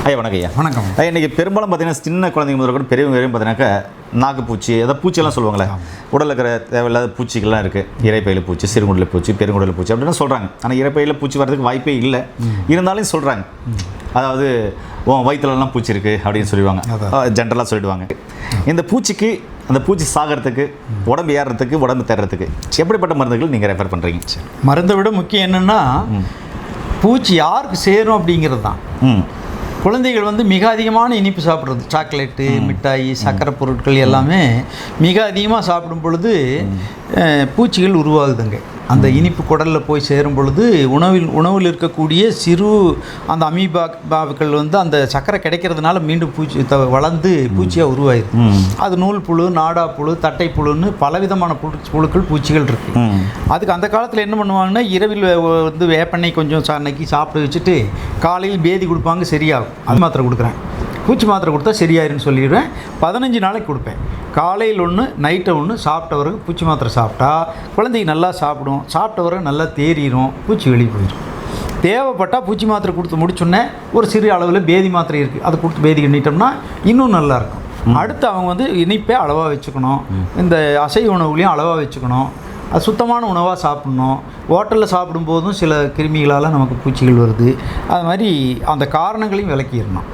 ஐயா வணக்கம் ஐயா. வணக்கம். இன்றைக்கி பெரும்பாலும் பார்த்தீங்கன்னா சின்ன குழந்தைங்க முதல்ல கூட பெரியவங்க வரையும் பார்த்தீங்கன்னாக்கா நாக்குப்பூச்சி, ஏதாவது பூச்சியெல்லாம் சொல்லுவாங்களே, உடலில் இருக்கிற தேவையில்லாத பூச்சிகள்லாம் இருக்குது. இரைப்பையில் பூச்சி, சிறுகுடலில் பூச்சி, பெருங்குடலில் பூச்சி அப்படின்னு சொல்கிறாங்க. ஆனால் இரைப்பையில் பூச்சி வர்றதுக்கு வாய்ப்பே இல்லை, இருந்தாலும் சொல்கிறாங்க. அதாவது வயிற்றுலலாம் பூச்சி இருக்குது அப்படின்னு சொல்லுவாங்க, ஜென்ரலாக சொல்லிடுவாங்க. இந்த பூச்சிக்கு, அந்த பூச்சி சாகிறதுக்கு, உடம்பு ஏறுறதுக்கு, உடம்பு தர்றதுக்கு எப்படிப்பட்ட மருந்துகள் நீங்கள் ரெஃபர் பண்ணுறீங்க? மருந்தை விட முக்கியம் என்னென்னா பூச்சி யாருக்கு சேரும் அப்படிங்கிறது தான். குழந்தைகள் மிக அதிகமான இனிப்பு சாப்பிட்றது, சாக்லேட்டு, மிட்டாய், சர்க்கரை பொருட்கள் எல்லாமே மிக அதிகமாக சாப்பிடும் பொழுது பூச்சிகள் உருவாகுதுங்க. அந்த இனிப்பு குடலில் போய் சேரும் பொழுது உணவில் இருக்கக்கூடிய சிறு அந்த அமீபாக்கள் அந்த சர்க்கரை கிடைக்கிறதுனால மீண்டும் பூச்சி வளர்ந்து பூச்சியாக உருவாயிருது. அது நூல் புழு, நாடா புழு, தட்டை புழுன்னு பலவிதமான புழுக்கள், பூச்சிகள் இருக்குது. அதுக்கு அந்த காலத்தில் என்ன பண்ணுவாங்கன்னா, இரவில் வேப்பெண்ணெய் கொஞ்சம் அன்னைக்கு சாப்பிட்டு வச்சுட்டு காலையில் பேதி கொடுப்பாங்க, சரியாகும். அது மாத்திரை கொடுக்குறேன், பூச்சி மாத்திரை கொடுத்தா சரியாயிருன்னு சொல்லிடுவேன். 15 நாளைக்கு கொடுப்பேன். காலையில் ஒன்று, நைட்டை ஒன்று. சாப்பிட்டவருக்கு பூச்சி மாத்திரை சாப்பிட்டா குழந்தைக்கு நல்லா சாப்பிடும், சாப்பிட்டவருக்கு நல்லா தேறிடும், பூச்சி வெளியே போயிடும். தேவைப்பட்டால் பூச்சி மாத்திரை கொடுத்து முடிச்சோன்னே ஒரு சிறு அளவில் பேதி மாத்திரை இருக்குது, அதை கொடுத்து பேதி பண்ணிட்டோம்னா இன்னும் நல்லாயிருக்கும். அடுத்து அவங்க இனிப்பே அளவாக வச்சுக்கணும், இந்த அசைவ உணவுகளையும் அளவாக வச்சுக்கணும், அது சுத்தமான உணவாக சாப்பிட்ணும். ஹோட்டலில் சாப்பிடும்போதும் சில கிருமிகளால் நமக்கு பூச்சிகள் வருது. அது மாதிரி அந்த காரணங்களையும் விளக்கிடணும்.